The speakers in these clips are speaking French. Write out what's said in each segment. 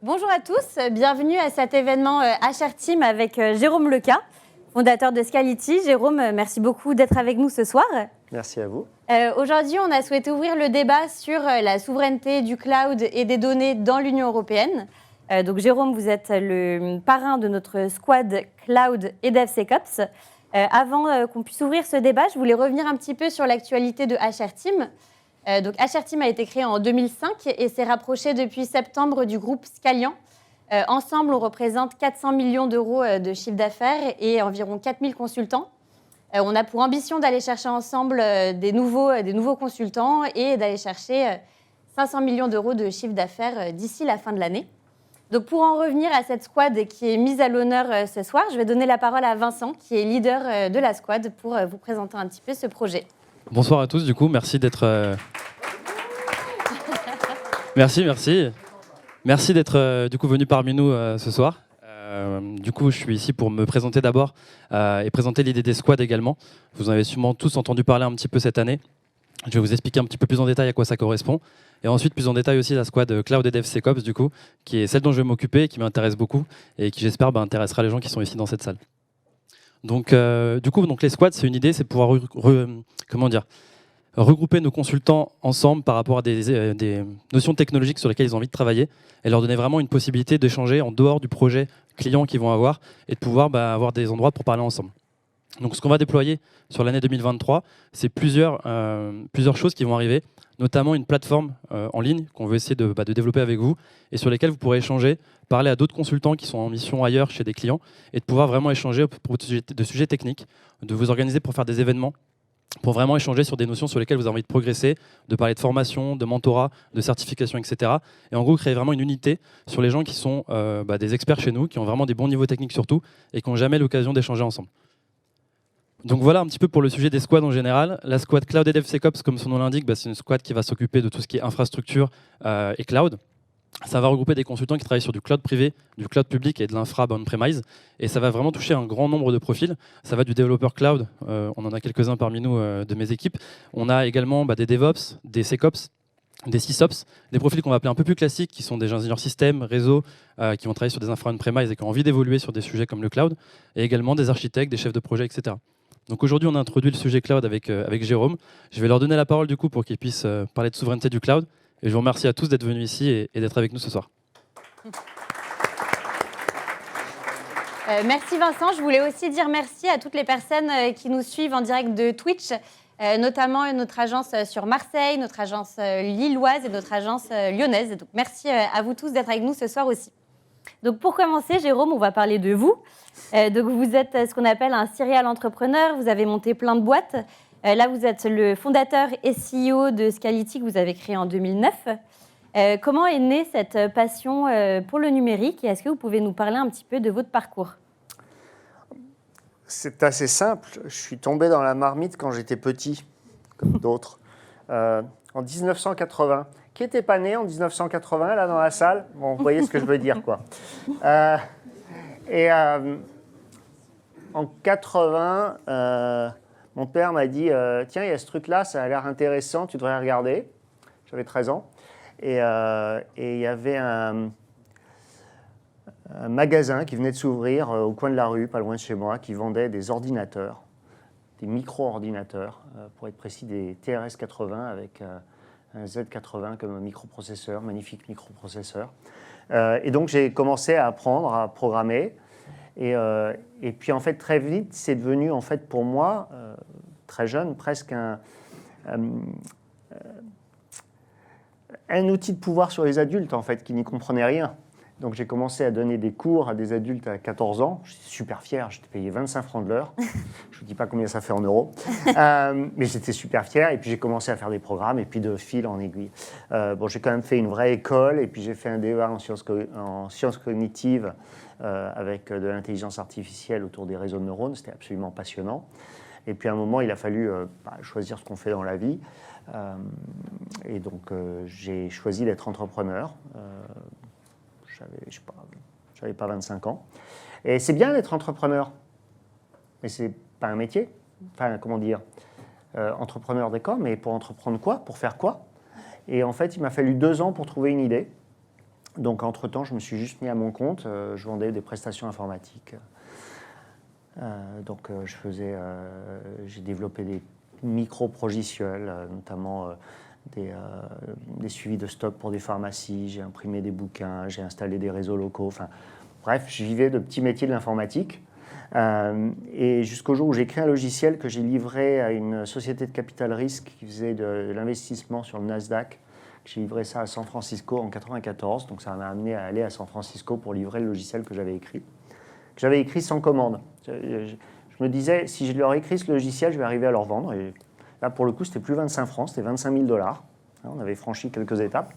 Bonjour à tous, bienvenue à cet événement HR Team avec Jérôme Leca, fondateur de Scality. Jérôme, merci beaucoup d'être avec nous ce soir. Merci à vous. Aujourd'hui, on a souhaité ouvrir le débat sur la souveraineté du cloud et des données dans l'Union européenne. Donc Jérôme, vous êtes le parrain de notre squad Cloud et DevSecOps. Avant qu'on puisse ouvrir ce débat, je voulais revenir un petit peu sur l'actualité de HR Team. Donc HR Team a été créé en 2005 et s'est rapproché depuis septembre du groupe Scalian. Ensemble, on représente 400 millions d'euros de chiffre d'affaires et environ 4000 consultants. On a pour ambition d'aller chercher ensemble des nouveaux consultants et d'aller chercher 500 millions d'euros de chiffre d'affaires d'ici la fin de l'année. Donc pour en revenir à cette squad qui est mise à l'honneur ce soir, je vais donner la parole à Vincent, qui est leader de la squad, pour vous présenter un petit peu ce projet. Bonsoir à tous, du coup, merci d'être... Merci d'être du coup venu parmi nous ce soir. Du coup, je suis ici pour me présenter d'abord et présenter l'idée des squads également. Vous en avez sûrement tous entendu parler un petit peu cette année. Je vais vous expliquer un petit peu plus en détail à quoi ça correspond. Et ensuite, plus en détail aussi, la squad Cloud et DevSecOps, du coup, qui est celle dont je vais m'occuper et qui m'intéresse beaucoup et qui, j'espère, intéressera les gens qui sont ici dans cette salle. Donc, les squads, c'est une idée, c'est pouvoir regrouper nos consultants ensemble par rapport à des notions technologiques sur lesquelles ils ont envie de travailler et leur donner vraiment une possibilité d'échanger en dehors du projet client qu'ils vont avoir et de pouvoir avoir des endroits pour parler ensemble. Donc ce qu'on va déployer sur l'année 2023, c'est plusieurs choses qui vont arriver, notamment une plateforme en ligne qu'on veut essayer de développer avec vous et sur lesquelles vous pourrez échanger, parler à d'autres consultants qui sont en mission ailleurs chez des clients et de pouvoir vraiment échanger de sujets techniques, de vous organiser pour faire des événements, pour vraiment échanger sur des notions sur lesquelles vous avez envie de progresser, de parler de formation, de mentorat, de certification, etc. Et en gros, créer vraiment une unité sur les gens qui sont des experts chez nous, qui ont vraiment des bons niveaux techniques surtout, et qui n'ont jamais l'occasion d'échanger ensemble. Donc voilà un petit peu pour le sujet des squads en général. La squad Cloud et DevSecOps, comme son nom l'indique, c'est une squad qui va s'occuper de tout ce qui est infrastructure et cloud. Ça va regrouper des consultants qui travaillent sur du cloud privé, du cloud public et de l'infra on-premise. Et ça va vraiment toucher un grand nombre de profils. Ça va du développeur cloud, on en a quelques-uns parmi nous de mes équipes. On a également des DevOps, des SecOps, des SysOps, des profils qu'on va appeler un peu plus classiques, qui sont des ingénieurs système, réseau, qui vont travailler sur des infra on-premise et qui ont envie d'évoluer sur des sujets comme le cloud. Et également des architectes, des chefs de projet, etc. Donc aujourd'hui, on a introduit le sujet cloud avec Jérôme. Je vais leur donner la parole du coup pour qu'ils puissent parler de souveraineté du cloud. Et je vous remercie à tous d'être venus ici et d'être avec nous ce soir. Merci Vincent. Je voulais aussi dire merci à toutes les personnes qui nous suivent en direct de Twitch, notamment notre agence sur Marseille, notre agence lilloise et notre agence lyonnaise. Donc merci à vous tous d'être avec nous ce soir aussi. Donc pour commencer, Jérôme, on va parler de vous. Donc vous êtes ce qu'on appelle un serial entrepreneur. Vous avez monté plein de boîtes. Là, vous êtes le fondateur et CEO de Scality que vous avez créé en 2009. Comment est née cette passion pour le numérique et est-ce que vous pouvez nous parler un petit peu de votre parcours ? C'est assez simple. Je suis tombé dans la marmite quand j'étais petit, comme d'autres, en 1980. Qui n'était pas né en 1980, là, dans la salle ? Bon, vous voyez ce que je veux dire, quoi. En 80... mon père m'a dit « Tiens, il y a ce truc-là, ça a l'air intéressant, tu devrais regarder. » J'avais 13 ans. Et il y avait un magasin qui venait de s'ouvrir au coin de la rue, pas loin de chez moi, qui vendait des ordinateurs, des micro-ordinateurs, pour être précis, des TRS-80 avec un Z80 comme microprocesseur, magnifique microprocesseur. Et donc, j'ai commencé à apprendre à programmer. Et puis en fait très vite, c'est devenu en fait pour moi, très jeune, presque un outil de pouvoir sur les adultes en fait, qui n'y comprenaient rien. Donc j'ai commencé à donner des cours à des adultes à 14 ans. Je suis super fier, j'étais payé 25 francs de l'heure. Je ne vous dis pas combien ça fait en euros. Mais j'étais super fier. Et puis j'ai commencé à faire des programmes et puis de fil en aiguille. J'ai quand même fait une vraie école et puis j'ai fait un DEA en sciences cognitives avec de l'intelligence artificielle autour des réseaux de neurones. C'était absolument passionnant. Et puis à un moment, il a fallu choisir ce qu'on fait dans la vie. Et donc j'ai choisi d'être entrepreneur. J'avais pas 25 ans. Et c'est bien d'être entrepreneur, mais c'est pas un métier. Enfin, comment dire, entrepreneur d'accord, mais pour entreprendre quoi ? Pour faire quoi ? Et en fait, il m'a fallu 2 ans pour trouver une idée. Donc, entre-temps, je me suis juste mis à mon compte. Je vendais des prestations informatiques. J'ai développé des micro-progiciels, notamment des suivis de stock pour des pharmacies. J'ai imprimé des bouquins, j'ai installé des réseaux locaux. Enfin, bref, je vivais de petits métiers de l'informatique. Et jusqu'au jour où j'ai créé un logiciel que j'ai livré à une société de capital risque qui faisait de l'investissement sur le Nasdaq. J'ai livré ça à San Francisco en 1994. Donc, ça m'a amené à aller à San Francisco pour livrer le logiciel que j'avais écrit. J'avais écrit sans commande. Je me disais, si je leur écris ce logiciel, je vais arriver à leur vendre. Et là, pour le coup, c'était plus 25 francs, c'était 25 000 $. On avait franchi quelques étapes.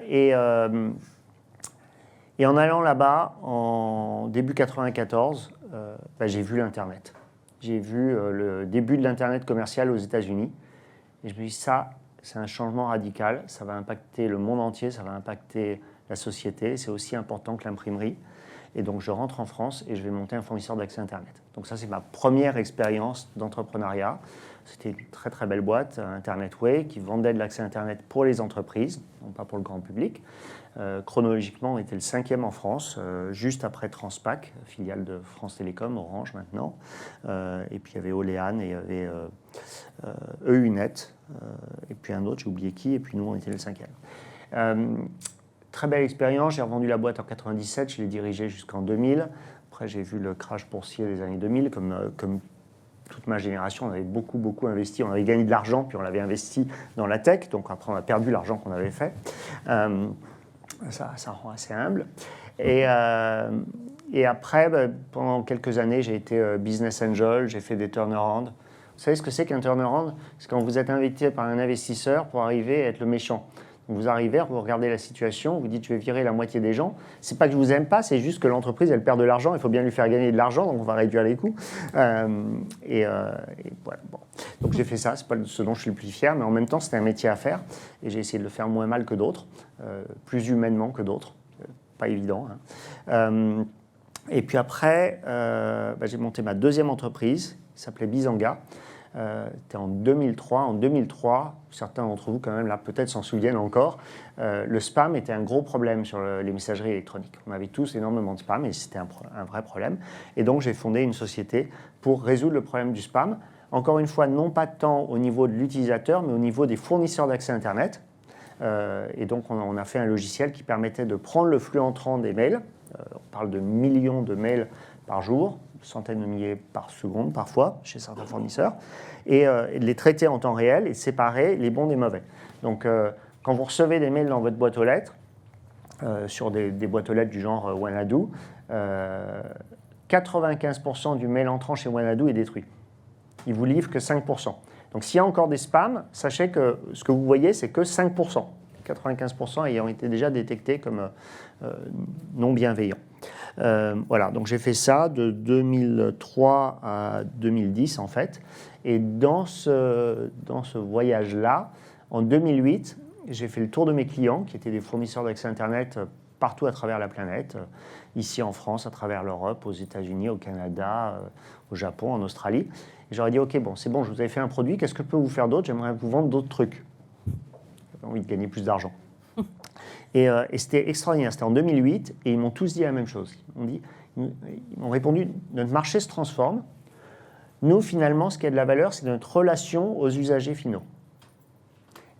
Et en allant là-bas, en début 1994, j'ai vu l'Internet. J'ai vu le début de l'Internet commercial aux États-Unis. Et je me suis dit, ça, c'est un changement radical. Ça va impacter le monde entier, ça va impacter la société. C'est aussi important que l'imprimerie. Et donc, je rentre en France et je vais monter un fournisseur d'accès Internet. Donc ça, c'est ma première expérience d'entrepreneuriat. C'était une très, très belle boîte, Internetway, qui vendait de l'accès Internet pour les entreprises, non pas pour le grand public. Chronologiquement, on était le 5e en France, juste après Transpac, filiale de France Télécom, Orange maintenant. Et puis, il y avait Olean et il y avait EUNet. Et puis un autre, j'ai oublié qui. Et puis nous, on était le 5e. Très belle expérience, j'ai revendu la boîte en 1997, je l'ai dirigée jusqu'en 2000. Après, j'ai vu le crash boursier des années 2000. Comme toute ma génération, on avait beaucoup investi. On avait gagné de l'argent, puis on l'avait investi dans la tech. Donc après, on a perdu l'argent qu'on avait fait. Ça rend assez humble. Et après, pendant quelques années, j'ai été business angel, j'ai fait des turnarounds. Vous savez ce que c'est qu'un turnaround? C'est quand vous êtes invité par un investisseur pour arriver à être le méchant. Vous arrivez, vous regardez la situation, vous dites je vais virer la moitié des gens. C'est pas que je vous aime pas, c'est juste que l'entreprise elle perd de l'argent, il faut bien lui faire gagner de l'argent, donc on va réduire les coûts. Voilà, bon. Donc j'ai fait ça, c'est pas ce dont je suis le plus fier, mais en même temps c'était un métier à faire et j'ai essayé de le faire moins mal que d'autres, plus humainement que d'autres, pas évident. Et puis après, j'ai monté ma deuxième entreprise qui s'appelait Bizanga. C'était en 2003. En 2003, certains d'entre vous, quand même, là, peut-être s'en souviennent encore, le spam était un gros problème sur les messageries électroniques. On avait tous énormément de spam et c'était un vrai problème. Et donc, j'ai fondé une société pour résoudre le problème du spam. Encore une fois, non pas tant au niveau de l'utilisateur, mais au niveau des fournisseurs d'accès Internet. Et donc, on a fait un logiciel qui permettait de prendre le flux entrant des mails. On parle de millions de mails par jour, centaines de milliers par seconde parfois, chez certains fournisseurs, et de les traiter en temps réel et de séparer les bons des mauvais. Donc, quand vous recevez des mails dans votre boîte aux lettres, sur des boîtes aux lettres du genre Wanadoo, 95% du mail entrant chez Wanadoo est détruit. Il ne vous livre que 5%. Donc, s'il y a encore des spams, sachez que ce que vous voyez, c'est que 5%. 95% ayant été déjà détectés comme non bienveillants. Voilà, donc j'ai fait ça de 2003 à 2010 en fait. Et dans ce voyage-là, en 2008, j'ai fait le tour de mes clients qui étaient des fournisseurs d'accès Internet partout à travers la planète, ici en France, à travers l'Europe, aux États-Unis, au Canada, au Japon, en Australie. Et j'aurais dit, ok, bon, c'est bon, je vous avais fait un produit, qu'est-ce que je peux vous faire d'autre? J'aimerais vous vendre d'autres trucs. J'ai envie de gagner plus d'argent. Et c'était extraordinaire, c'était en 2008, et ils m'ont tous dit la même chose. Ils m'ont répondu, notre marché se transforme. Nous, finalement, ce qui a de la valeur, c'est notre relation aux usagers finaux.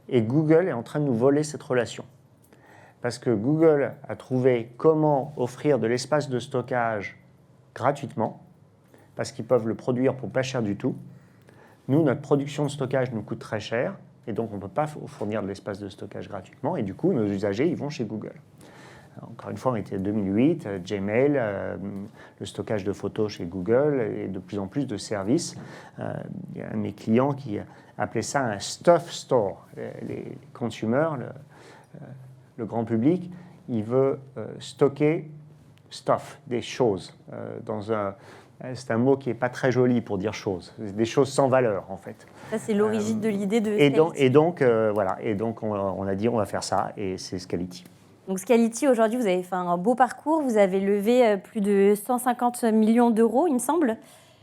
Et Google est en train de nous voler cette relation. Parce que Google a trouvé comment offrir de l'espace de stockage gratuitement, parce qu'ils peuvent le produire pour pas cher du tout. Nous, notre production de stockage nous coûte très cher, et donc on ne peut pas fournir de l'espace de stockage gratuitement, et du coup, nos usagers, ils vont chez Google. Encore une fois, on était en 2008, Gmail, le stockage de photos chez Google, et de plus en plus de services. Il y a un de mes clients qui appelait ça un stuff store. Les consommateurs, le grand public, il veut stocker stuff, des choses, c'est un mot qui n'est pas très joli pour dire choses, des choses sans valeur en fait. Ça, c'est l'origine de l'idée de Scality. Et donc on a dit on va faire ça, et c'est Scality. Donc Scality, aujourd'hui, vous avez fait un beau parcours, vous avez levé plus de 150 millions d'euros, il me semble.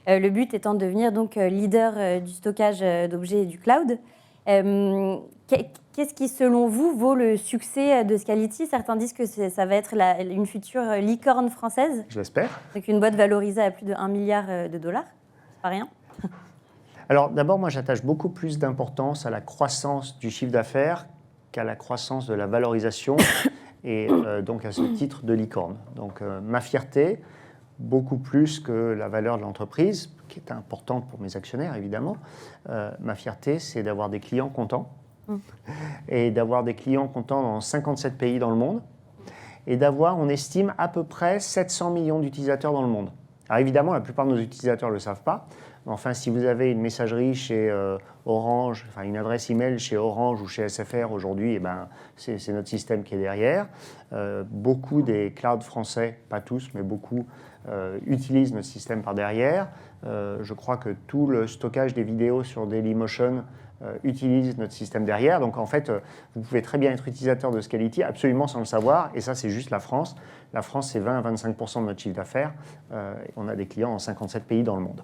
Le but étant de devenir donc leader du stockage d'objets et du cloud. Qu'est-ce qui, selon vous, vaut le succès de Scality? Certains disent que ça va être une future licorne française. Je l'espère. Donc une boîte valorisée à plus de 1 milliard de dollars. C'est pas rien. Alors d'abord, moi j'attache beaucoup plus d'importance à la croissance du chiffre d'affaires qu'à la croissance de la valorisation et donc à ce titre de licorne. Donc ma fierté, beaucoup plus que la valeur de l'entreprise, qui est importante pour mes actionnaires évidemment, ma fierté c'est d'avoir des clients contents et d'avoir des clients contents dans 57 pays dans le monde et d'avoir, on estime, à peu près 700 millions d'utilisateurs dans le monde. Alors évidemment, la plupart de nos utilisateurs ne le savent pas. Enfin, si vous avez une messagerie chez Orange, enfin une adresse email chez Orange ou chez SFR aujourd'hui, eh ben, c'est notre système qui est derrière. Beaucoup des clouds français, pas tous, mais beaucoup, utilisent notre système par derrière. Je crois que tout le stockage des vidéos sur Dailymotion utilise notre système derrière. Donc en fait, vous pouvez très bien être utilisateur de Scality absolument sans le savoir. Et ça, c'est juste la France. La France, c'est 20 à 25% de notre chiffre d'affaires. On a des clients dans 57 pays dans le monde.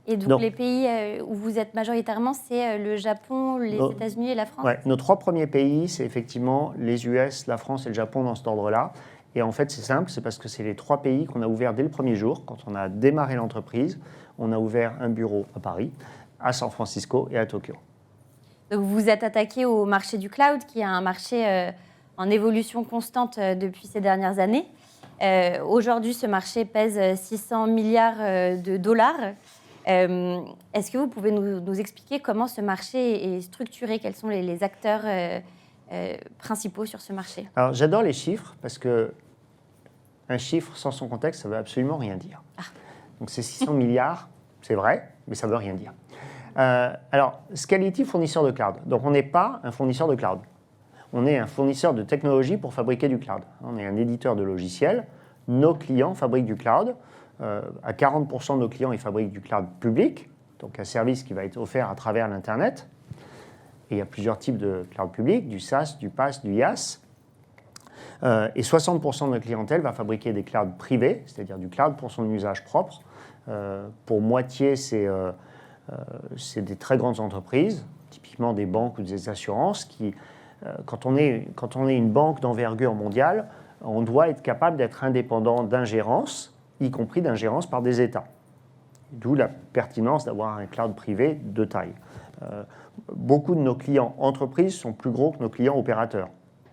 Et donc les pays où vous êtes majoritairement, c'est le Japon, les États-Unis et la France? Ouais, nos 3 premiers pays, c'est effectivement les US, la France et le Japon dans cet ordre-là. Et en fait, c'est simple, c'est parce que c'est les 3 pays qu'on a ouverts dès le premier jour. Quand on a démarré l'entreprise, on a ouvert un bureau à Paris, à San Francisco et à Tokyo. Donc vous vous êtes attaqué au marché du cloud, qui est un marché en évolution constante depuis ces dernières années. Aujourd'hui, ce marché pèse 600 milliards de dollars. Est-ce que vous pouvez nous expliquer comment ce marché est structuré? Quels sont les acteurs principaux sur ce marché? Alors, j'adore les chiffres parce que un chiffre sans son contexte, ça ne veut absolument rien dire. Donc, c'est 600 milliards, c'est vrai, mais ça ne veut rien dire. Alors, Scality, fournisseur de cloud. Donc, on n'est pas un fournisseur de cloud. On est un fournisseur de technologie pour fabriquer du cloud. On est un éditeur de logiciels. Nos clients fabriquent du cloud. À 40% de nos clients, ils fabriquent du cloud public, donc un service qui va être offert à travers l'Internet. Et il y a plusieurs types de cloud public, du SaaS, du PaaS, du IaaS. Et 60% de notre clientèle va fabriquer des clouds privés, c'est-à-dire du cloud pour son usage propre. Pour moitié, c'est des très grandes entreprises, typiquement des banques ou des assurances, qui, quand on est une banque d'envergure mondiale, on doit être capable d'être indépendant d'ingérence, y compris d'ingérence par des États. D'où la pertinence d'avoir un cloud privé de taille. Beaucoup de nos clients entreprises sont plus gros que nos clients opérateurs.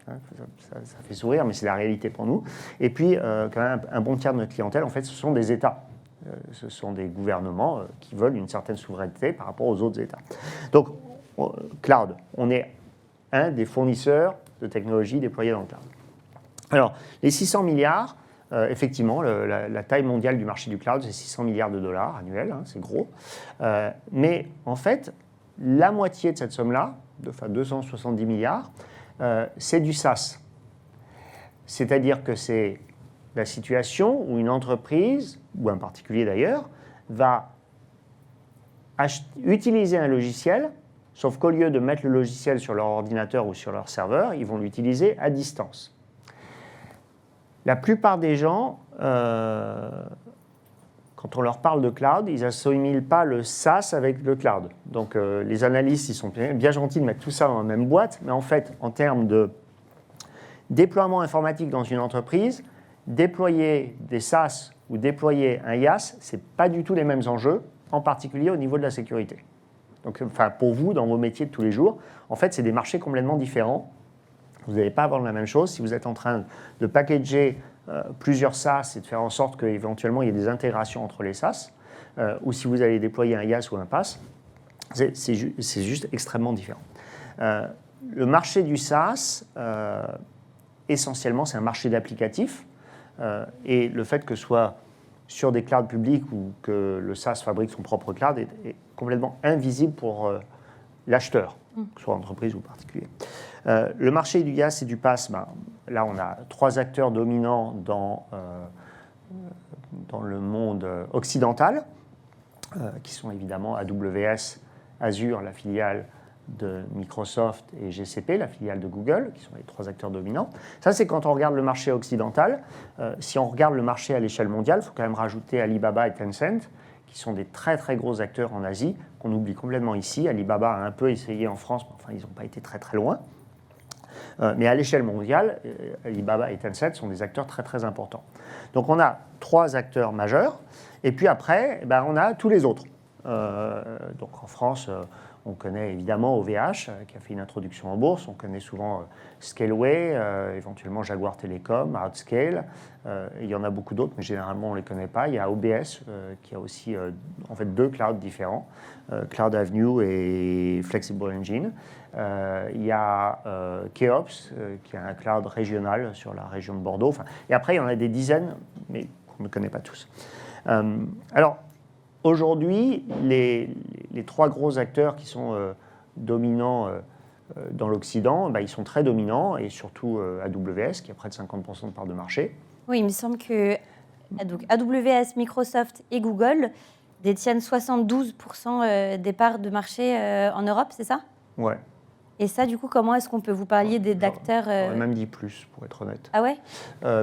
Ça fait sourire, mais c'est la réalité pour nous. Et puis, quand même, un bon tiers de notre clientèle, en fait, ce sont des États. Ce sont des gouvernements qui veulent une certaine souveraineté par rapport aux autres États. Donc, cloud, on est un des fournisseurs de technologies déployées dans le cloud. Alors, les 600 milliards, effectivement, la taille mondiale du marché du cloud, c'est 600 milliards de dollars annuels, hein, c'est gros. Mais en fait, la moitié de cette somme-là, enfin 270 milliards, c'est du SaaS. C'est-à-dire que c'est la situation où une entreprise, ou un particulier d'ailleurs, va utiliser un logiciel, sauf qu'au lieu de mettre le logiciel sur leur ordinateur ou sur leur serveur, ils vont l'utiliser à distance. La plupart des gens, quand on leur parle de cloud, ils n'assimilent pas le SaaS avec le cloud. Donc les analystes, ils sont bien gentils de mettre tout ça dans la même boîte, mais en fait, en termes de déploiement informatique dans une entreprise, déployer des SaaS ou déployer un IaaS, ce n'est pas du tout les mêmes enjeux, en particulier au niveau de la sécurité. Donc, enfin, pour vous, dans vos métiers de tous les jours, en fait, c'est des marchés complètement différents. Vous n'allez pas avoir la même chose si vous êtes en train de packager plusieurs SaaS et de faire en sorte qu'éventuellement il y ait des intégrations entre les SaaS, ou si vous allez déployer un IaaS ou un PaaS, c'est juste extrêmement différent. Le marché du SaaS, essentiellement, c'est un marché d'applicatifs, et le fait que ce soit sur des clouds publics ou que le SaaS fabrique son propre cloud est complètement invisible pour l'acheteur, que ce soit entreprise ou particulier. Le marché du IaaS et du PaaS, là on a 3 acteurs dominants dans le monde occidental, qui sont évidemment AWS, Azure, la filiale de Microsoft, et GCP, la filiale de Google, qui sont les 3 acteurs dominants. Ça, c'est quand on regarde le marché occidental. Si on regarde le marché à l'échelle mondiale, il faut quand même rajouter Alibaba et Tencent, qui sont des très très gros acteurs en Asie, qu'on oublie complètement ici. Alibaba a un peu essayé en France, mais enfin, ils n'ont pas été très très loin. Mais à l'échelle mondiale, Alibaba et Tencent sont des acteurs très très importants. Donc on a 3 acteurs majeurs, et puis après, on a tous les autres. Donc en France, on connaît évidemment OVH, qui a fait une introduction en bourse. On connaît souvent Scaleway, éventuellement Jaguar Telecom, Outscale. Il y en a beaucoup d'autres, mais généralement on ne les connaît pas. Il y a OBS, qui a aussi en fait 2 clouds différents, Cloud Avenue et Flexible Engine. Il y a Keops, qui est un cloud régional sur la région de Bordeaux. Enfin, et après, il y en a des dizaines, mais qu'on ne connaît pas tous. Alors, aujourd'hui, les 3 gros acteurs qui sont dominants dans l'Occident, ils sont très dominants, et surtout AWS, qui a près de 50% de part de marché. Oui, il me semble que donc, AWS, Microsoft et Google détiennent 72% des parts de marché en Europe, c'est ça? Ouais. Et ça, du coup, comment est-ce qu'on peut vous parler d'acteurs J'aurais même dit plus, pour être honnête. Ah ouais?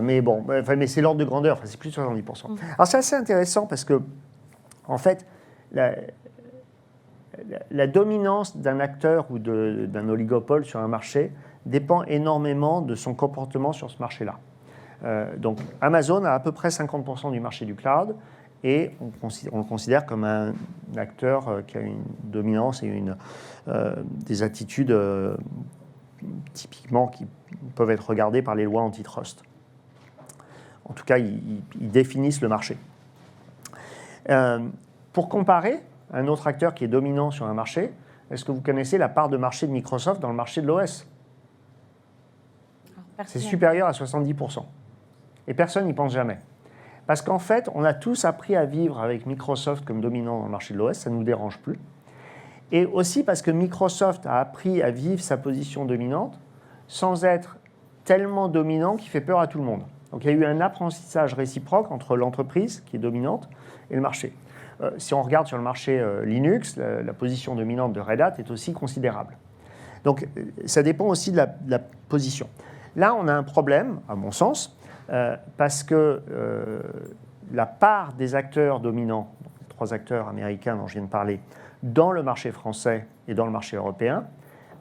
Mais bon, mais c'est l'ordre de grandeur, c'est plus de 70%. Alors c'est assez intéressant parce que, en fait, la dominance d'un acteur ou d'un oligopole sur un marché dépend énormément de son comportement sur ce marché-là. Donc Amazon a à peu près 50% du marché du cloud, et on le considère comme un acteur qui a une dominance et des attitudes typiquement qui peuvent être regardées par les lois antitrust. En tout cas, ils définissent le marché. Pour comparer un autre acteur qui est dominant sur un marché, est-ce que vous connaissez la part de marché de Microsoft dans le marché de l'OS? C'est supérieur à 70%. Et personne n'y pense jamais. Parce qu'en fait, on a tous appris à vivre avec Microsoft comme dominant dans le marché de l'OS, ça ne nous dérange plus. Et aussi parce que Microsoft a appris à vivre sa position dominante sans être tellement dominant qu'il fait peur à tout le monde. Donc il y a eu un apprentissage réciproque entre l'entreprise, qui est dominante, et le marché. Si on regarde sur le marché Linux, la position dominante de Red Hat est aussi considérable. Donc ça dépend aussi de la position. Là, on a un problème, à mon sens, parce que la part des acteurs dominants, les 3 acteurs américains dont je viens de parler, dans le marché français et dans le marché européen,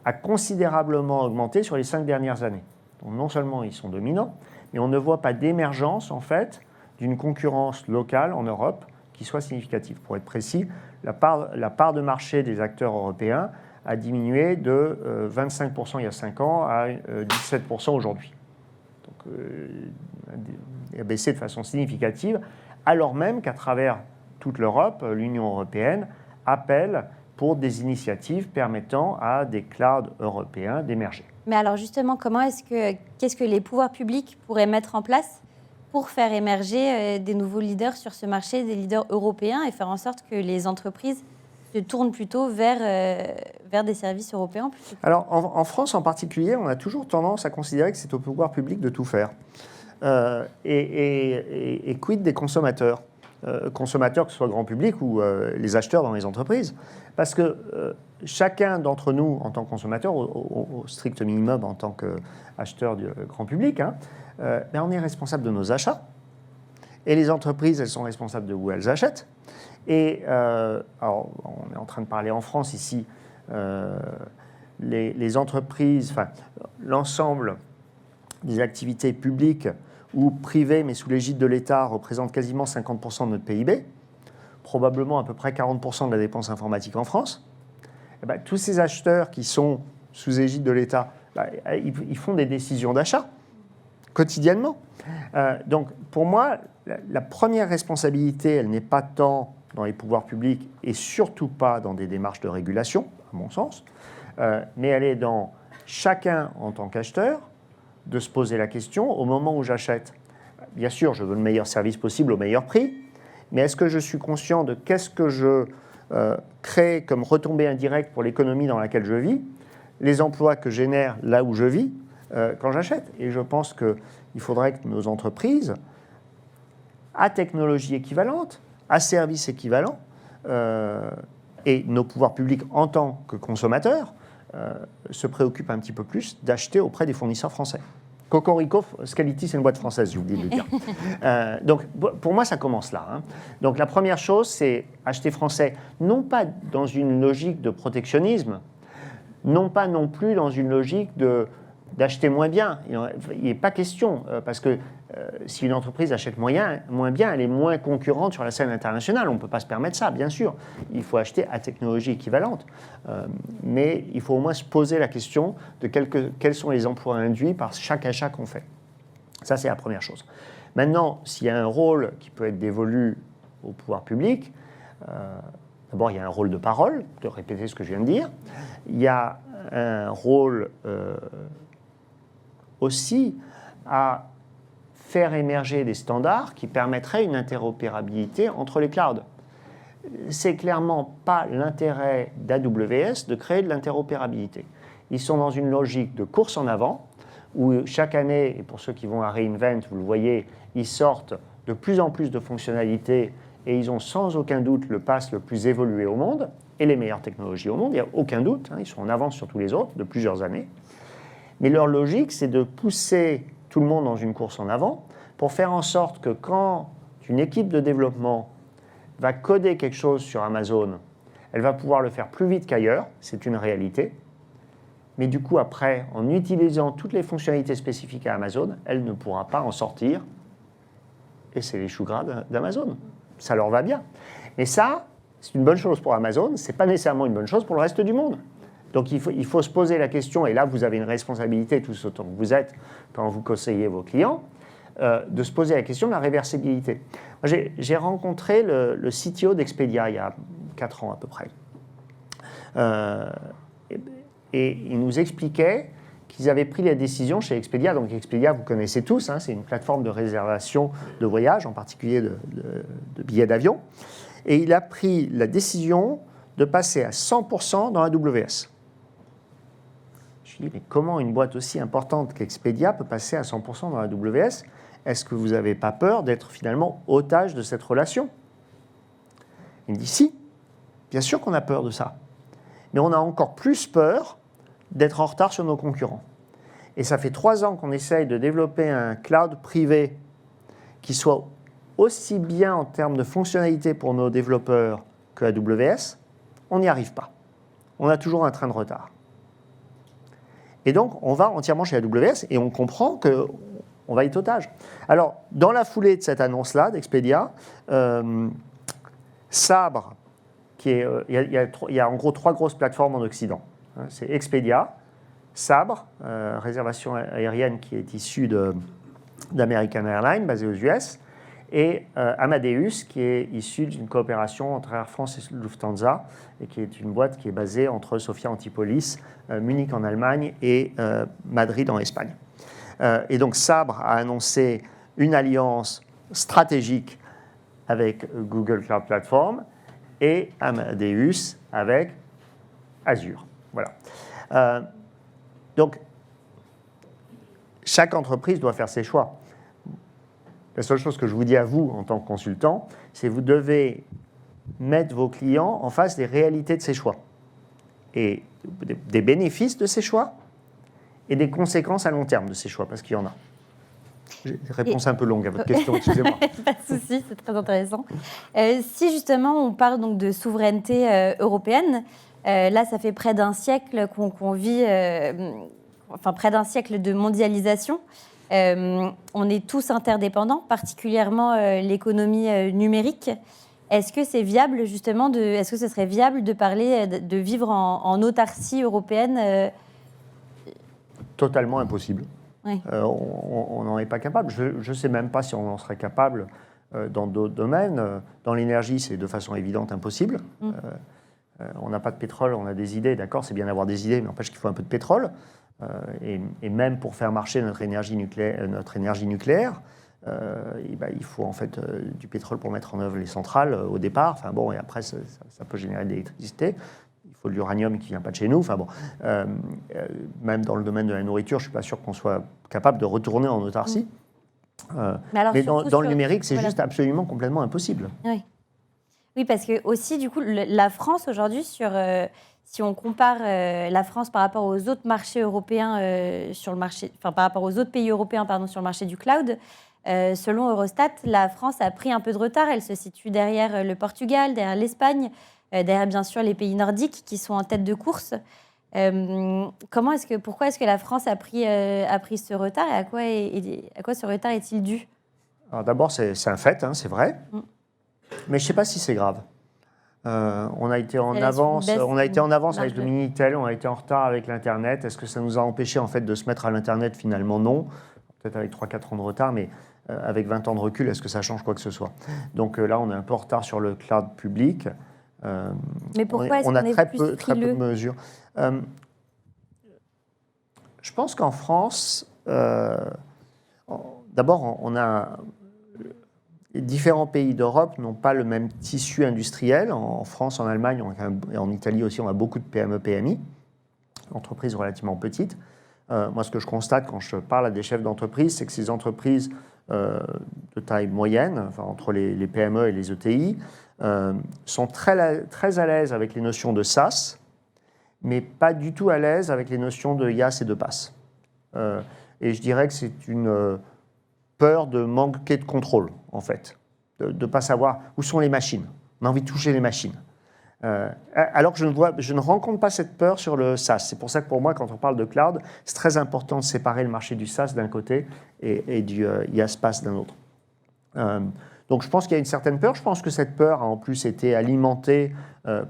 a considérablement augmenté sur les 5 dernières années. Donc non seulement ils sont dominants, mais on ne voit pas d'émergence en fait d'une concurrence locale en Europe qui soit significative. Pour être précis, la part de marché des acteurs européens a diminué de 25% il y a 5 ans à 17% aujourd'hui. Donc, a baissé de façon significative, alors même qu'à travers toute l'Europe, l'Union européenne appelle pour des initiatives permettant à des clouds européens d'émerger. Mais alors justement, qu'est-ce que les pouvoirs publics pourraient mettre en place pour faire émerger des nouveaux leaders sur ce marché, des leaders européens, et faire en sorte que les entreprises se tournent plutôt vers des services européens? Alors en France en particulier, on a toujours tendance à considérer que c'est au pouvoir public de tout faire. Et quid des consommateurs, consommateurs que ce soit grand public ou les acheteurs dans les entreprises? Parce que chacun d'entre nous, en tant que consommateur, au strict minimum en tant qu'acheteur du grand public, on est responsable de nos achats. Et les entreprises, elles sont responsables de où elles achètent. Et alors, on est en train de parler en France ici, les entreprises, enfin l'ensemble des activités publiques ou privées, mais sous l'égide de l'État, représentent quasiment 50% de notre PIB, probablement à peu près 40% de la dépense informatique en France. Et tous ces acheteurs qui sont sous égide de l'État, ils font des décisions d'achat quotidiennement. Donc pour moi, la première responsabilité, elle n'est pas tant dans les pouvoirs publics et surtout pas dans des démarches de régulation, à mon sens, mais elle est dans chacun en tant qu'acheteur de se poser la question au moment où j'achète. Bien sûr, je veux le meilleur service possible au meilleur prix, mais est-ce que je suis conscient de qu'est-ce que je crée comme retombée indirecte pour l'économie dans laquelle je vis, les emplois que génère là où je vis quand j'achète? Et je pense qu'il faudrait que nos entreprises, à technologie équivalente, à service équivalent, et nos pouvoirs publics en tant que consommateurs, se préoccupent un petit peu plus d'acheter auprès des fournisseurs français. Cocorico, Scality, c'est une boîte française, j'ai oublié de le dire. Donc, pour moi, ça commence là. Hein. Donc, la première chose, c'est acheter français, non pas dans une logique de protectionnisme, non pas non plus dans une logique d'acheter moins bien. Il n'est pas question, parce que si une entreprise achète moins bien, elle est moins concurrente sur la scène internationale. On ne peut pas se permettre ça, bien sûr. Il faut acheter à technologie équivalente. Mais il faut au moins se poser la question de quels sont les emplois induits par chaque achat qu'on fait. Ça, c'est la première chose. Maintenant, s'il y a un rôle qui peut être dévolu au pouvoir public, d'abord, il y a un rôle de parole, de répéter ce que je viens de dire. Il y a un rôle aussi à faire émerger des standards qui permettraient une interopérabilité entre les clouds. C'est clairement pas l'intérêt d'AWS de créer de l'interopérabilité. Ils sont dans une logique de course en avant, où chaque année, et pour ceux qui vont à reInvent, vous le voyez, ils sortent de plus en plus de fonctionnalités et ils ont sans aucun doute le pass le plus évolué au monde et les meilleures technologies au monde, il n'y a aucun doute, hein, ils sont en avance sur tous les autres de plusieurs années. Mais leur logique, c'est de pousser tout le monde dans une course en avant pour faire en sorte que quand une équipe de développement va coder quelque chose sur Amazon, elle va pouvoir le faire plus vite qu'ailleurs, c'est une réalité. Mais du coup, après, en utilisant toutes les fonctionnalités spécifiques à Amazon, elle ne pourra pas en sortir. Et c'est les choux gras d'Amazon. Ça leur va bien. Mais ça, c'est une bonne chose pour Amazon, ce n'est pas nécessairement une bonne chose pour le reste du monde. Donc il faut se poser la question, et là vous avez une responsabilité tous autant que vous êtes quand vous conseillez vos clients, de se poser la question de la réversibilité. J'ai rencontré le CTO d'Expedia il y a 4 ans à peu près. Et il nous expliquait qu'ils avaient pris la décision chez Expedia. Donc Expedia, vous connaissez tous, hein, c'est une plateforme de réservation de voyage, en particulier de billets d'avion. Et il a pris la décision de passer à 100% dans AWS. Je me dis, mais comment une boîte aussi importante qu'Expedia peut passer à 100% dans AWS ? Est-ce que vous n'avez pas peur d'être finalement otage de cette relation ? Il me dit, si, bien sûr qu'on a peur de ça. Mais on a encore plus peur d'être en retard sur nos concurrents. Et ça fait 3 ans qu'on essaye de développer un cloud privé qui soit aussi bien en termes de fonctionnalité pour nos développeurs que AWS, on n'y arrive pas. On a toujours un train de retard. Et donc, on va entièrement chez AWS et on comprend qu'on va être otage. Alors, dans la foulée de cette annonce-là d'Expedia, Sabre, il y a en gros 3 grosses plateformes en Occident. C'est Expedia, Sabre, réservation aérienne qui est issue d'American Airlines, basée aux US, et Amadeus, qui est issu d'une coopération entre Air France et Lufthansa, et qui est une boîte qui est basée entre Sofia Antipolis, Munich en Allemagne et Madrid en Espagne. Et donc Sabre a annoncé une alliance stratégique avec Google Cloud Platform et Amadeus avec Azure. Voilà. Donc, chaque entreprise doit faire ses choix. La seule chose que je vous dis à vous, en tant que consultant, c'est que vous devez mettre vos clients en face des réalités de ces choix. Et des bénéfices de ces choix et des conséquences à long terme de ces choix, parce qu'il y en a. Réponse un peu longue à votre question, excusez-moi. Pas de souci, c'est très intéressant. Si justement on parle donc de souveraineté européenne, là ça fait près d'un siècle qu'on vit, près d'un siècle de mondialisation. On est tous interdépendants, particulièrement l'économie numérique. Est-ce que c'est viable justement est-ce que ce serait viable de parler de vivre en autarcie européenne Totalement impossible. Oui. On n'en est pas capable. Je ne sais même pas si on en serait capable dans d'autres domaines. Dans l'énergie, c'est de façon évidente impossible. On n'a pas de pétrole, on a des idées, d'accord, c'est bien d'avoir des idées, mais n'empêche qu'il faut un peu de pétrole. Et même pour faire marcher notre énergie nucléaire, il faut en fait du pétrole pour mettre en œuvre les centrales au départ. Enfin bon, et après ça peut générer de l'électricité. Il faut de l'uranium qui vient pas de chez nous. Enfin bon, même dans le domaine de la nourriture, je suis pas sûr qu'on soit capable de retourner en autarcie. Mais dans le numérique, c'est juste absolument complètement impossible. Oui. Oui, parce que aussi, du coup, la France aujourd'hui, si on compare la France par rapport aux autres marchés européens sur le marché, enfin par rapport aux autres pays européens, pardon, sur le marché du cloud, selon Eurostat, la France a pris un peu de retard. Elle se situe derrière le Portugal, derrière l'Espagne, derrière bien sûr les pays nordiques qui sont en tête de course. Pourquoi est-ce que la France a pris ce retard et à quoi ce retard est-il dû? Alors d'abord, c'est un fait, hein, c'est vrai, mais je ne sais pas si c'est grave. On a été en avance, avec le Minitel, on a été en retard avec l'Internet. Est-ce que ça nous a empêché en fait de se mettre à l'Internet? Finalement, non. Peut-être avec 3-4 ans de retard, mais avec 20 ans de recul, est-ce que ça change quoi que ce soit? Donc là, on est un peu en retard sur le cloud public. Mais pourquoi est-ce qu'on est très plus peu de frileux? mesures. Je pense qu'en France, d'abord, on a les différents pays d'Europe n'ont pas le même tissu industriel. En France, en Allemagne et en Italie aussi, on a beaucoup de PME, PMI, entreprises relativement petites. Moi, ce que je constate quand je parle à des chefs d'entreprise, c'est que ces entreprises de taille moyenne, enfin, entre les PME et les ETI, sont très à l'aise avec les notions de SaaS, mais pas du tout à l'aise avec les notions de IaaS et de PaaS. Et je dirais que c'est une peur de manquer de contrôle, en fait, de ne pas savoir où sont les machines. On a envie de toucher les machines. Alors que je ne rencontre pas cette peur sur le SaaS. C'est pour ça que pour moi, quand on parle de cloud, c'est très important de séparer le marché du SaaS d'un côté et du IaaS PaaS d'un autre. Donc je pense qu'il y a une certaine peur. Je pense que cette peur a en plus été alimentée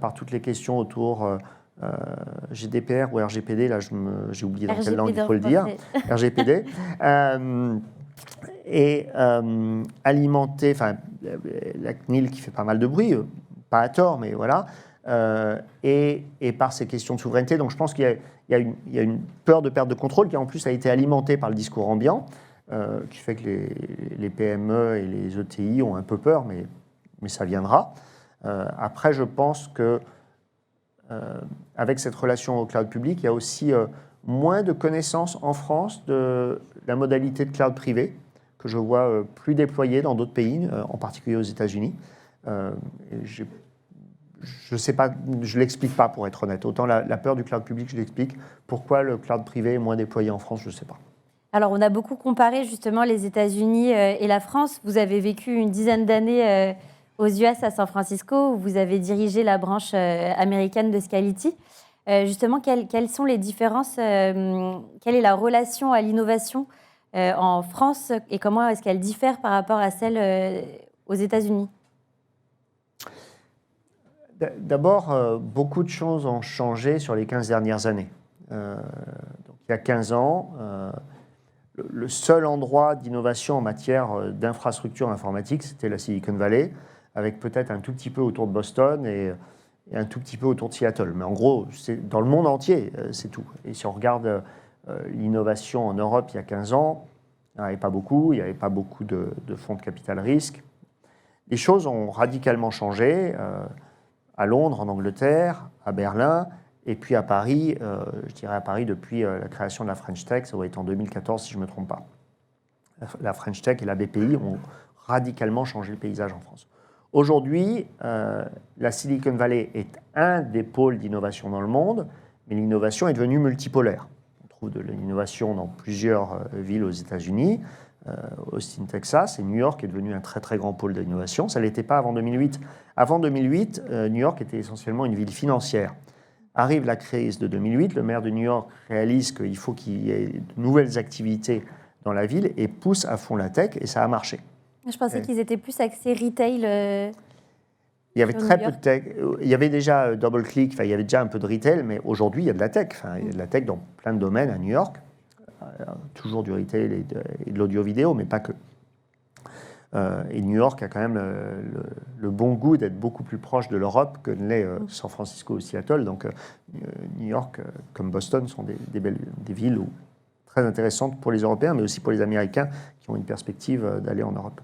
par toutes les questions autour GDPR ou RGPD. Là, j'ai oublié dans quelle langue il faut le dire. RGPD. Et alimentée, enfin, la CNIL qui fait pas mal de bruit, pas à tort, mais voilà, et par ces questions de souveraineté. Donc je pense qu'il y a une peur de perte de contrôle qui en plus a été alimentée par le discours ambiant, qui fait que les PME et les ETI ont un peu peur, mais ça viendra. Après, je pense que avec cette relation au cloud public, il y a aussi moins de connaissances en France de la modalité de cloud privé, que je vois plus déployée dans d'autres pays, en particulier aux États-Unis. Je ne sais pas, je ne l'explique pas pour être honnête. Autant la peur du cloud public, je l'explique. Pourquoi le cloud privé est moins déployé en France, je ne sais pas. Alors, on a beaucoup comparé justement les États-Unis et la France. Vous avez vécu une dizaine d'années aux US à San Francisco, où vous avez dirigé la branche américaine de Scality. Justement, quelles sont les différences? Quelle est la relation à l'innovation en France et comment est-ce qu'elle diffère par rapport à celle aux États-Unis? D'abord, beaucoup de choses ont changé sur les 15 dernières années. Donc, il y a 15 ans, le seul endroit d'innovation en matière d'infrastructure informatique, c'était la Silicon Valley, avec peut-être un tout petit peu autour de Boston et un tout petit peu autour de Seattle. Mais en gros, c'est dans le monde entier, c'est tout. Et si on regarde l'innovation en Europe il y a 15 ans, il n'y avait pas beaucoup, il n'y avait pas beaucoup de fonds de capital risque. Les choses ont radicalement changé à Londres, en Angleterre, à Berlin, et puis à Paris, je dirais à Paris depuis la création de la French Tech, ça doit être en 2014 si je ne me trompe pas. La French Tech et la BPI ont radicalement changé le paysage en France. Aujourd'hui, la Silicon Valley est un des pôles d'innovation dans le monde, mais l'innovation est devenue multipolaire. On trouve de l'innovation dans plusieurs villes aux États-Unis, Austin, Texas, et New York est devenu un très très grand pôle d'innovation. Ça ne l'était pas avant 2008. Avant 2008, New York était essentiellement une ville financière. Arrive la crise de 2008, le maire de New York réalise qu'il faut qu'il y ait de nouvelles activités dans la ville et pousse à fond la tech, et ça a marché. Je pensais qu'ils étaient plus axés retail. Il y avait très peu de tech. Il y avait déjà DoubleClick, il y avait déjà un peu de retail, mais aujourd'hui, il y a de la tech. Il y a de la tech dans plein de domaines à New York. Toujours du retail et de l'audio-vidéo, mais pas que. Et New York a quand même le bon goût d'être beaucoup plus proche de l'Europe que ne l'est San Francisco ou Seattle. Donc New York, comme Boston, sont des villes très intéressantes pour les Européens, mais aussi pour les Américains qui ont une perspective d'aller en Europe.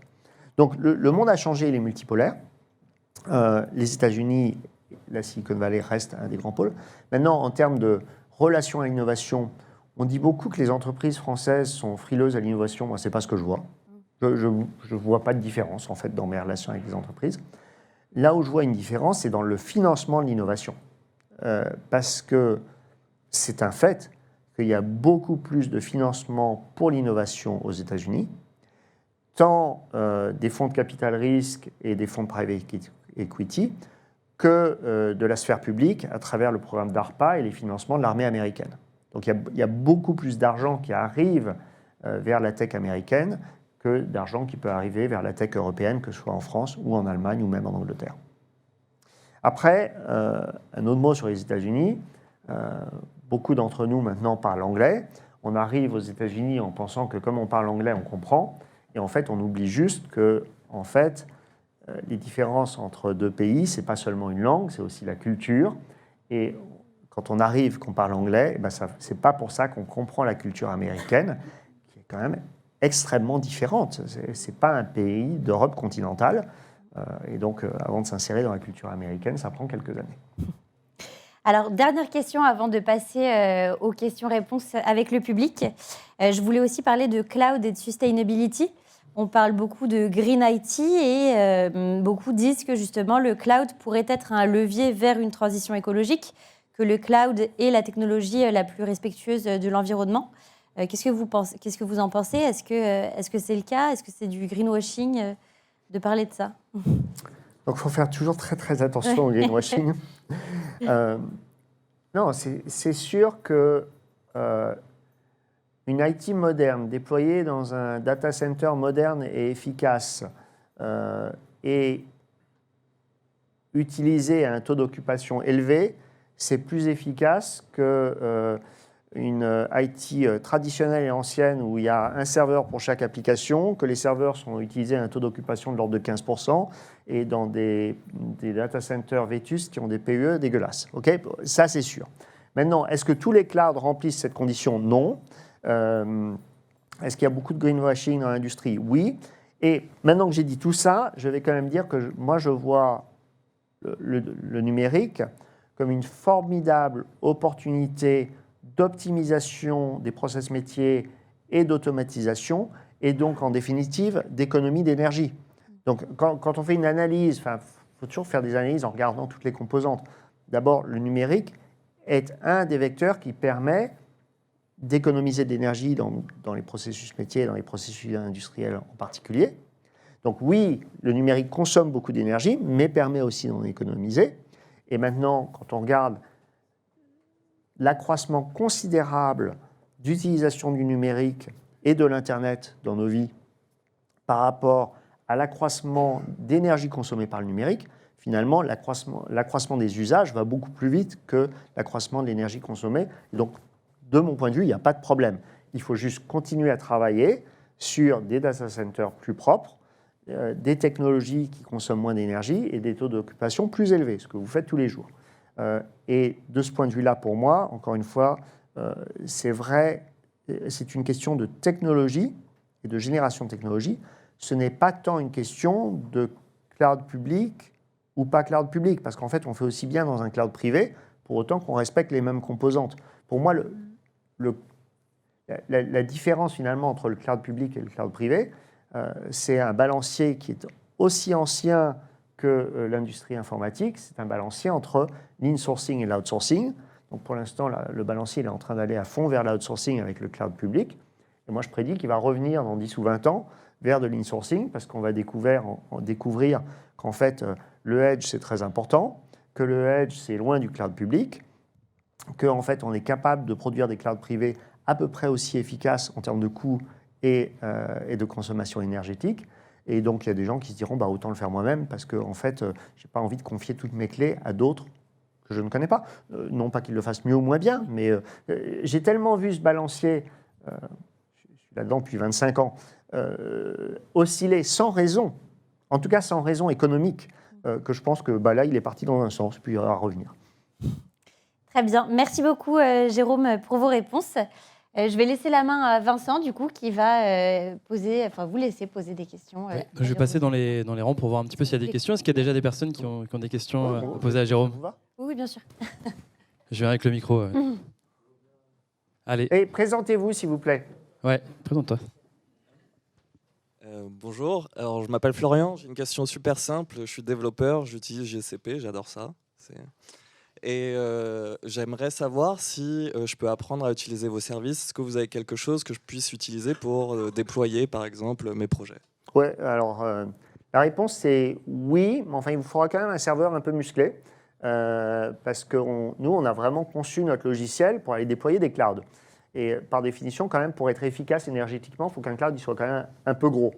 Donc le monde a changé, il est multipolaire. Les États-Unis, la Silicon Valley reste un des grands pôles. Maintenant, en termes de relation à l'innovation, on dit beaucoup que les entreprises françaises sont frileuses à l'innovation. Moi, ce n'est pas ce que je vois. Je ne vois pas de différence, en fait, dans mes relations avec les entreprises. Là où je vois une différence, c'est dans le financement de l'innovation. Parce que c'est un fait qu'il y a beaucoup plus de financement pour l'innovation aux États-Unis, tant des fonds de capital risque et des fonds de private equity, que de la sphère publique à travers le programme DARPA et les financements de l'armée américaine. Donc il y a beaucoup plus d'argent qui arrive vers la tech américaine que d'argent qui peut arriver vers la tech européenne, que ce soit en France ou en Allemagne ou même en Angleterre. Après, un autre mot sur les États-Unis. Beaucoup d'entre nous maintenant parlent anglais. On arrive aux États-Unis en pensant que comme on parle anglais, on comprend. Et en fait, on oublie juste que en fait, les différences entre deux pays, ce n'est pas seulement une langue, c'est aussi la culture. Et quand on arrive, qu'on parle anglais, ben ce n'est pas pour ça qu'on comprend la culture américaine, qui est quand même extrêmement différente. Ce n'est pas un pays d'Europe continentale. Et donc, avant de s'insérer dans la culture américaine, ça prend quelques années. Alors, dernière question avant de passer aux questions-réponses avec le public. Je voulais aussi parler de cloud et de sustainability. On parle beaucoup de Green IT et beaucoup disent que justement le cloud pourrait être un levier vers une transition écologique, que le cloud est la technologie la plus respectueuse de l'environnement. Qu'est-ce que vous en pensez ? Est-ce que c'est le cas ? Est-ce que c'est du greenwashing de parler de ça ? Donc, il faut faire toujours très, très attention au greenwashing. Non, c'est sûr que une IT moderne déployée dans un data center moderne et efficace et utilisée à un taux d'occupation élevé, c'est plus efficace que une IT traditionnelle et ancienne où il y a un serveur pour chaque application, que les serveurs sont utilisés à un taux d'occupation de l'ordre de 15%, et dans des data centers vétustes qui ont des PUE dégueulasses. Okay, ça, c'est sûr. Maintenant, est-ce que tous les clouds remplissent cette condition ? Non. Est-ce qu'il y a beaucoup de greenwashing dans l'industrie ? Oui. Et maintenant que j'ai dit tout ça, je vais quand même dire que moi, je vois le numérique comme une formidable opportunité d'optimisation des process métiers et d'automatisation, et donc, en définitive, d'économie d'énergie. Donc, quand on fait une analyse, il faut toujours faire des analyses en regardant toutes les composantes. D'abord, le numérique est un des vecteurs qui permet d'économiser de l'énergie dans les processus métiers, dans les processus industriels en particulier. Donc oui, le numérique consomme beaucoup d'énergie, mais permet aussi d'en économiser. Et maintenant, quand on regarde l'accroissement considérable d'utilisation du numérique et de l'Internet dans nos vies par rapport à l'accroissement d'énergie consommée par le numérique, finalement, l'accroissement des usages va beaucoup plus vite que l'accroissement de l'énergie consommée. Et donc, de mon point de vue, il n'y a pas de problème. Il faut juste continuer à travailler sur des data centers plus propres, des technologies qui consomment moins d'énergie et des taux d'occupation plus élevés, ce que vous faites tous les jours. Et de ce point de vue-là, pour moi, encore une fois, c'est vrai, c'est une question de technologie et de génération de technologie. Ce n'est pas tant une question de cloud public ou pas cloud public, parce qu'en fait, on fait aussi bien dans un cloud privé, pour autant qu'on respecte les mêmes composantes. Pour moi, la différence finalement entre le cloud public et le cloud privé, c'est un balancier qui est aussi ancien que l'industrie informatique. C'est un balancier entre l'insourcing et l'outsourcing. Donc pour l'instant, le balancier il est en train d'aller à fond vers l'outsourcing avec le cloud public. Et moi, je prédis qu'il va revenir dans 10 ou 20 ans vers de l'insourcing, parce qu'on va découvrir qu'en fait, le edge, c'est très important, que le edge, c'est loin du cloud public, qu'en fait, on est capable de produire des clouds privés à peu près aussi efficaces en termes de coûts et de consommation énergétique. Et donc, il y a des gens qui se diront autant le faire moi-même parce que, en fait, je n'ai pas envie de confier toutes mes clés à d'autres que je ne connais pas. Non pas qu'ils le fassent mieux ou moins bien, mais j'ai tellement vu ce balancier, je suis là-dedans depuis 25 ans, osciller sans raison, en tout cas sans raison économique, que je pense que là, il est parti dans un sens, puis il va revenir. Très bien. Merci beaucoup, Jérôme, pour vos réponses. Je vais laisser la main à Vincent, du coup, qui va vous laisser poser des questions. Oui, je vais passer dans les rangs pour voir un petit peu s'il y a des questions. Est-ce qu'il y a déjà des personnes qui ont des questions à poser à Jérôme ? Oui, bien sûr. Je viens avec le micro. Allez. Et présentez-vous, s'il vous plaît. Ouais, présente-toi. Bonjour, alors je m'appelle Florian, j'ai une question super simple, je suis développeur, j'utilise GCP, j'adore ça. Et j'aimerais savoir si je peux apprendre à utiliser vos services. Est-ce que vous avez quelque chose que je puisse utiliser pour déployer par exemple mes projets? Ouais, alors la réponse c'est oui, mais enfin il vous faudra quand même un serveur un peu musclé parce que nous on a vraiment conçu notre logiciel pour aller déployer des clouds. Et par définition, quand même, pour être efficace énergétiquement, il faut qu'un cloud il soit quand même un peu gros,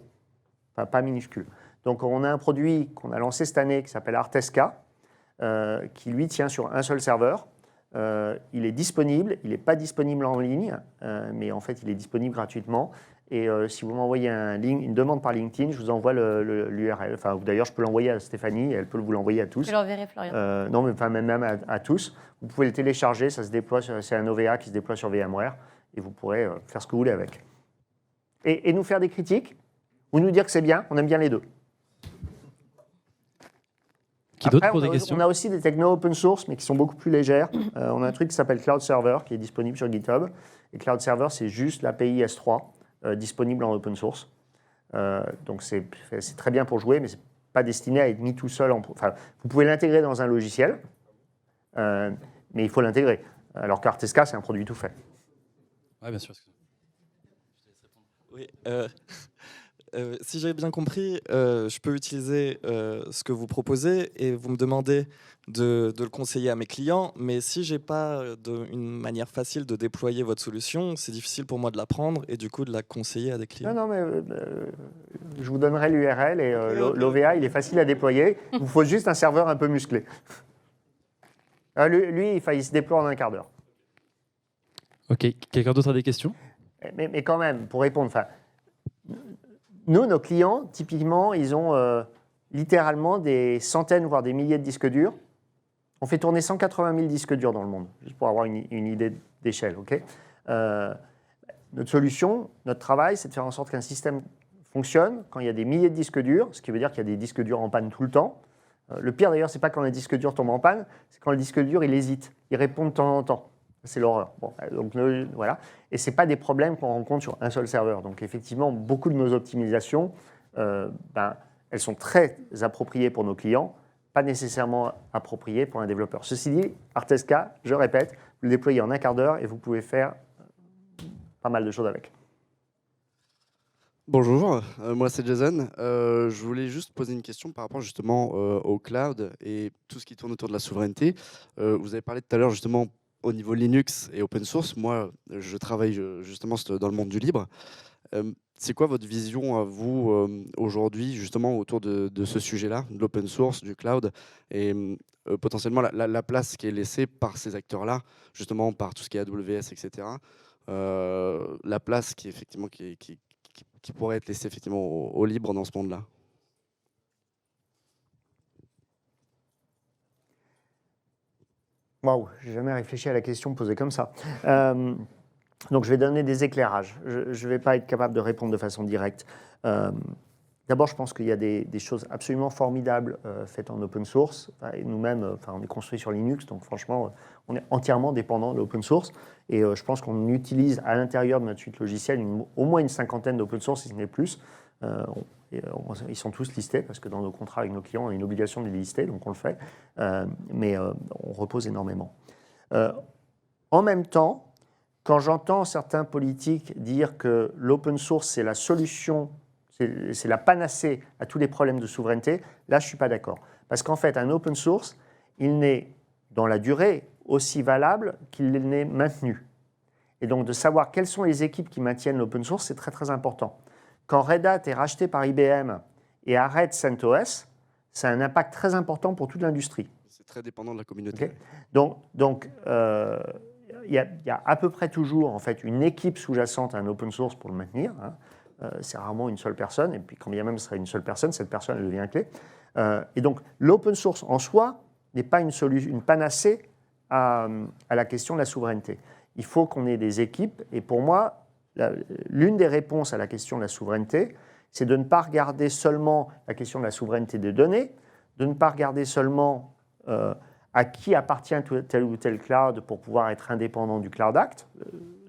enfin pas minuscule. Donc on a un produit qu'on a lancé cette année qui s'appelle Artesca, qui lui tient sur un seul serveur. Il est disponible, il n'est pas disponible en ligne, mais en fait il est disponible gratuitement. Et si vous m'envoyez une demande par LinkedIn, je vous envoie l'URL. Enfin, d'ailleurs, je peux l'envoyer à Stéphanie, elle peut vous l'envoyer à tous. Je l'enverrai, Florian. Non, mais enfin, même à tous. Vous pouvez le télécharger, ça se déploie, c'est un OVA qui se déploie sur VMware, et vous pourrez faire ce que vous voulez avec. Et nous faire des critiques, ou nous dire que c'est bien, on aime bien les deux. Qui d'autre pour des questions? On a aussi des technos open source, mais qui sont beaucoup plus légères. On a un truc qui s'appelle Cloud Server, qui est disponible sur GitHub. Et Cloud Server, c'est juste l'API S3, disponible en open source. Donc c'est très bien pour jouer, mais ce n'est pas destiné à être mis tout seul. Enfin, vous pouvez l'intégrer dans un logiciel, mais il faut l'intégrer. Alors qu'Artesca, c'est un produit tout fait. Oui, bien sûr. Oui, si j'ai bien compris, je peux utiliser ce que vous proposez et vous me demandez de le conseiller à mes clients, mais si je n'ai pas une manière facile de déployer votre solution, c'est difficile pour moi de la prendre et du coup de la conseiller à des clients. Non, mais je vous donnerai l'URL et l'OVA, il est facile à déployer. Il vous faut juste un serveur un peu musclé. Lui, il se déploie en un quart d'heure. Ok, quelqu'un d'autre a des questions? Mais quand même, pour répondre, nous, nos clients, typiquement, ils ont littéralement des centaines, voire des milliers de disques durs. On fait tourner 180 000 disques durs dans le monde, juste pour avoir une idée d'échelle. Okay, notre solution, notre travail, c'est de faire en sorte qu'un système fonctionne quand il y a des milliers de disques durs, ce qui veut dire qu'il y a des disques durs en panne tout le temps. Le pire, d'ailleurs, ce n'est pas quand un disque dur tombe en panne, c'est quand le disque dur, il hésite, il répond de temps en temps. C'est l'horreur. Bon, donc, voilà. Et ce n'est pas des problèmes qu'on rencontre sur un seul serveur. Donc effectivement, beaucoup de nos optimisations, elles sont très appropriées pour nos clients, pas nécessairement appropriées pour un développeur. Ceci dit, Artesca, je répète, vous le déployez en un quart d'heure et vous pouvez faire pas mal de choses avec. Bonjour, moi c'est Jason. Je voulais juste poser une question par rapport justement au cloud et tout ce qui tourne autour de la souveraineté. Vous avez parlé tout à l'heure justement au niveau Linux et open source. Moi, je travaille justement dans le monde du libre. C'est quoi votre vision à vous aujourd'hui justement autour de ce sujet-là, de l'open source, du cloud et potentiellement la place qui est laissée par ces acteurs-là, justement par tout ce qui est AWS, etc. La place qui effectivement qui pourrait être laissée effectivement au libre dans ce monde-là? Waouh, j'ai jamais réfléchi à la question posée comme ça. Donc je vais donner des éclairages. Je ne vais pas être capable de répondre de façon directe. D'abord, je pense qu'il y a des choses absolument formidables faites en open source. Et nous-mêmes, on est construit sur Linux, donc franchement, on est entièrement dépendant de l'open source. Et je pense qu'on utilise à l'intérieur de notre suite logicielle au moins une cinquantaine d'open source, si ce n'est plus. Ils sont tous listés parce que dans nos contrats avec nos clients, on a une obligation de les lister, donc on le fait. Mais on repose énormément. En même temps, quand j'entends certains politiques dire que l'open source, c'est la solution, c'est la panacée à tous les problèmes de souveraineté, là, je ne suis pas d'accord. Parce qu'en fait, un open source, il n'est, dans la durée, aussi valable qu'il n'est maintenu. Et donc, de savoir quelles sont les équipes qui maintiennent l'open source, c'est très, très important. Quand Red Hat est racheté par IBM et arrête CentOS, ça a un impact très important pour toute l'industrie. C'est très dépendant de la communauté. Okay. Donc il y a à peu près toujours en fait, une équipe sous-jacente à un open source pour le maintenir. C'est rarement une seule personne, et puis quand bien même ce serait une seule personne, cette personne elle devient clé. Et donc l'open source en soi n'est pas une panacée à la question de la souveraineté. Il faut qu'on ait des équipes, et pour moi, l'une des réponses à la question de la souveraineté, c'est de ne pas regarder seulement la question de la souveraineté des données, de ne pas regarder seulement à qui appartient tel ou tel cloud pour pouvoir être indépendant du Cloud Act.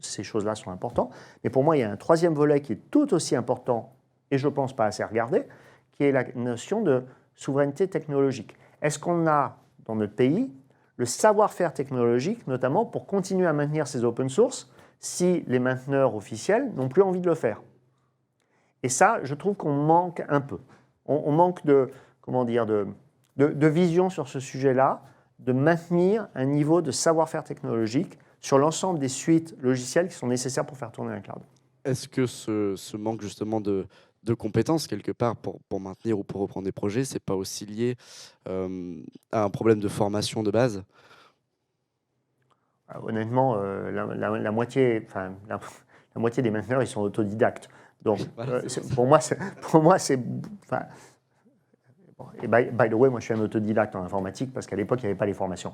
Ces choses-là sont importantes. Mais pour moi, il y a un troisième volet qui est tout aussi important et je pense pas assez regardée, qui est la notion de souveraineté technologique. Est-ce qu'on a dans notre pays le savoir-faire technologique, notamment pour continuer à maintenir ces open source si les mainteneurs officiels n'ont plus envie de le faire? Et ça, je trouve qu'on manque un peu. On manque de vision sur ce sujet-là, de maintenir un niveau de savoir-faire technologique sur l'ensemble des suites logicielles qui sont nécessaires pour faire tourner un cloud. Est-ce que ce manque justement de compétences quelque part pour maintenir ou pour reprendre des projets, c'est pas aussi lié à un problème de formation de base? Honnêtement, la moitié des mainteneurs, ils sont autodidactes. Donc, pour moi, c'est. Et by the way, moi, je suis un autodidacte en informatique parce qu'à l'époque, il n'y avait pas les formations.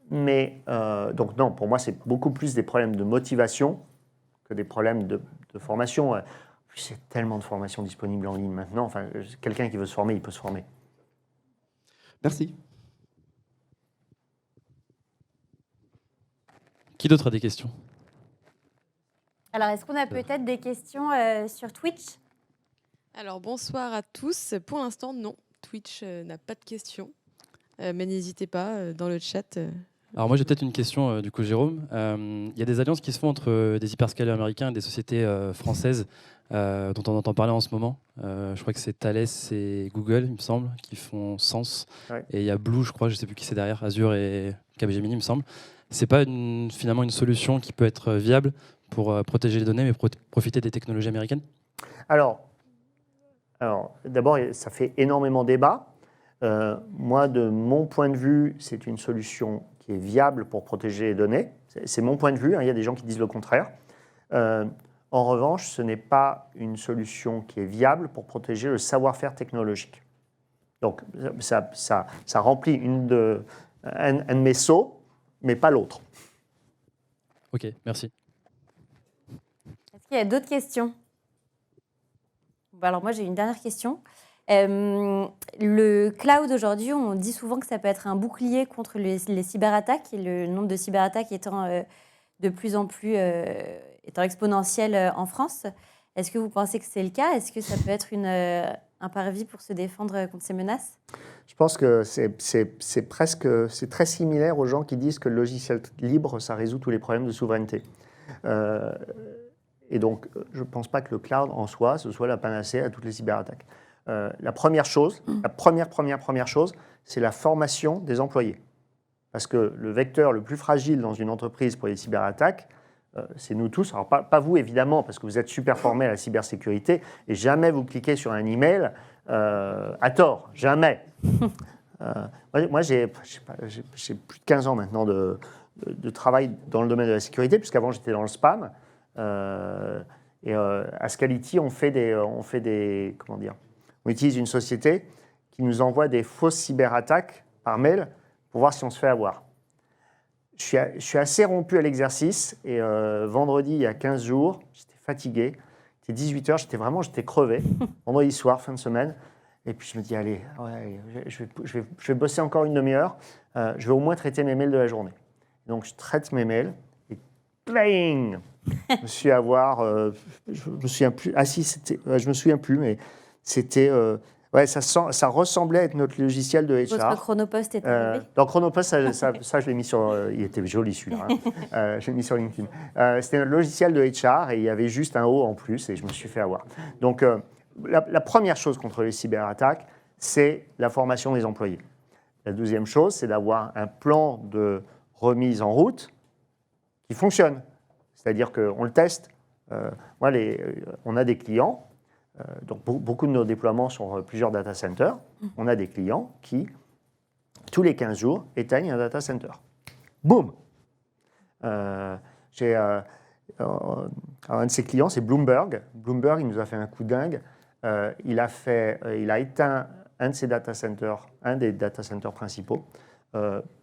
Donc, non, pour moi, c'est beaucoup plus des problèmes de motivation que des problèmes de formation. Puis, c'est tellement de formations disponibles en ligne maintenant. Enfin, quelqu'un qui veut se former, il peut se former. Merci. Qui d'autre a des questions? Alors, est-ce qu'on a peut-être des questions sur Twitch? Alors, bonsoir à tous. Pour l'instant, non. Twitch n'a pas de questions. Mais n'hésitez pas dans le chat. Alors moi j'ai peut-être une question du coup Jérôme. Il y a des alliances qui se font entre des hyperscalers américains et des sociétés françaises dont on entend parler en ce moment. Je crois que c'est Thales et Google, il me semble, qui font Sens. Ouais. Et il y a Blue, je crois, je ne sais plus qui c'est derrière, Azure et Capgemini, il me semble. C'est pas finalement une solution qui peut être viable pour protéger les données, mais profiter des technologies américaines? Alors d'abord, ça fait énormément débat. Moi, de mon point de vue, c'est une solution qui est viable pour protéger les données. C'est mon point de vue, hein, il y a des gens qui disent le contraire. En revanche, ce n'est pas une solution qui est viable pour protéger le savoir-faire technologique. Donc, ça remplit un de mes seaux, mais pas l'autre. Ok, merci. Est-ce qu'il y a d'autres questions? Bon, alors moi, j'ai une dernière question. Le cloud, aujourd'hui, on dit souvent que ça peut être un bouclier contre les cyberattaques, et le nombre de cyberattaques étant de plus en plus étant exponentiel en France. Est-ce que vous pensez que c'est le cas? Est-ce que ça peut être un parvis pour se défendre contre ces menaces? Je pense que c'est très similaire aux gens qui disent que le logiciel libre, ça résout tous les problèmes de souveraineté. Et donc, je ne pense pas que le cloud en soi, ce soit la panacée à toutes les cyberattaques. La première chose, c'est la formation des employés. Parce que le vecteur le plus fragile dans une entreprise pour les cyberattaques, c'est nous tous. Alors, pas vous, évidemment, parce que vous êtes super formés à la cybersécurité, et jamais vous cliquez sur un email à tort. Jamais. Moi, j'ai plus de 15 ans maintenant de travail dans le domaine de la sécurité, puisqu'avant, j'étais dans le spam. À Scality, on utilise une société qui nous envoie des fausses cyberattaques par mail pour voir si on se fait avoir. Je suis assez rompu à l'exercice et vendredi, il y a 15 jours, j'étais fatigué. Il était 18h, j'étais crevé. Vendredi soir, fin de semaine. Et puis je me dis, allez, ouais, je vais bosser encore une demi-heure. Je vais au moins traiter mes mails de la journée. Donc je traite mes mails et pling, je me suis je me souviens plus. Ah si, je me souviens plus, mais c'était ouais, ça ressemblait à être notre logiciel de HR. Votre Chronopost est arrivé? Dans Chronopost, ça je l'ai mis sur. Il était joli celui-là. Hein. Je l'ai mis sur LinkedIn. C'était notre logiciel de HR et il y avait juste un O en plus et je me suis fait avoir. Donc la première chose contre les cyberattaques, c'est la formation des employés. La deuxième chose, c'est d'avoir un plan de remise en route qui fonctionne. C'est-à-dire qu'on le teste. On a des clients, donc beaucoup de nos déploiements sont plusieurs data centers. On a des clients qui, tous les 15 jours, éteignent un data center. Boum! Un de ses clients, c'est Bloomberg. Bloomberg, il nous a fait un coup dingue. Il a éteint un de ses data centers, un des data centers principaux,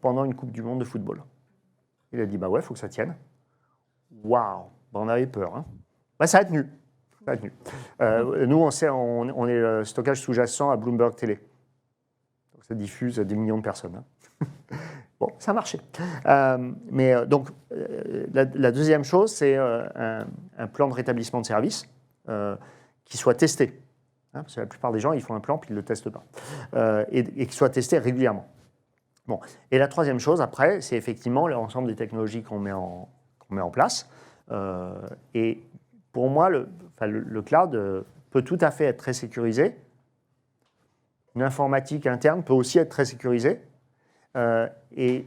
pendant une Coupe du Monde de football. Il a dit, bah ouais, il faut que ça tienne. Waouh, on avait peur. Hein. Bah, ça a tenu. Nous, on est le stockage sous-jacent à Bloomberg Télé. Donc, ça diffuse à des millions de personnes. Hein. Bon, ça a marché. Donc, la deuxième chose, c'est un plan de rétablissement de service qui soit testé. Hein, parce que la plupart des gens, ils font un plan puis ils ne le testent pas. Et qui soit testé régulièrement. Bon. Et la troisième chose, après, c'est effectivement l'ensemble des technologies qu'on met en place. Et pour moi, le cloud peut tout à fait être très sécurisé. Une informatique interne peut aussi être très sécurisée. Et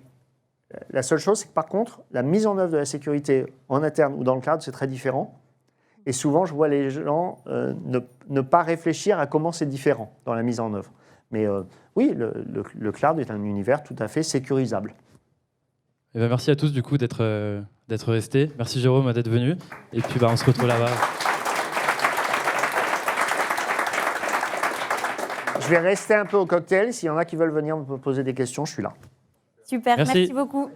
la seule chose, c'est que par contre, la mise en œuvre de la sécurité en interne ou dans le cloud, c'est très différent. Et souvent, je vois les gens ne pas réfléchir à comment c'est différent dans la mise en œuvre. Mais oui, le cloud est un univers tout à fait sécurisable. Eh ben, merci à tous du coup d'être restés. Merci Jérôme d'être venu. Et puis on se retrouve là-bas. Je vais rester un peu au cocktail. S'il y en a qui veulent venir me poser des questions, je suis là. Super, Merci. merci beaucoup.